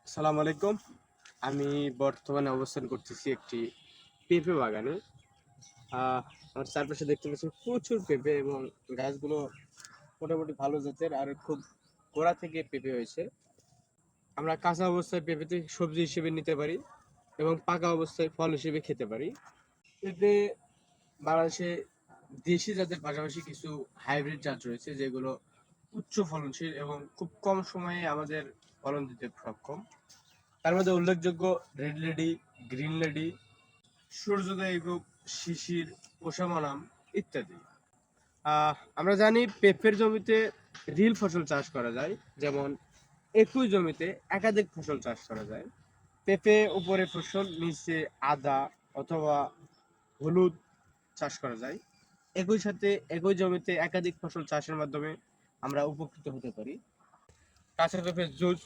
আসসালামু আলাইকুম। আমি বর্তমানে অবস্থান করতেছি একটি পেঁপে বাগানে। আমার চারপাশে দেখতে পাচ্ছি প্রচুর পেঁপে এবং গাছগুলো মোটামুটি ভালো জাতের আর খুব গোড়া থেকে পেঁপে হয়েছে। আমরা কাঁচা অবস্থায় পেঁপেতে সবজি হিসেবে নিতে পারি এবং পাকা অবস্থায় ফল হিসেবে খেতে পারি। পেঁপে বাংলাদেশে দেশি জাতের পাশাপাশি কিছু হাইব্রিড জাত রয়েছে যেগুলো উচ্চ ফলনশীল এবং খুব কম সময়ে আমাদের ফলন দিতে সক্ষম। তার মধ্যে উল্লেখযোগ্য রেড লেডি, গ্রিন লেডি, সূর্যোদয় এগুক, শিশির, ওসামানাম ইত্যাদি। আমরা জানি পেঁপের জমিতে রিল ফসল চাষ করা যায়, যেমন একই জমিতে একাধিক ফসল চাষ করা যায়। পেঁপে উপরে ফসল, নিচে আদা অথবা হলুদ চাষ করা যায়। একই সাথে একই জমিতে একাধিক ফসল চাষের মাধ্যমে আমরা উপকৃত হতে পারি। কাঁচা পেঁপের জুস,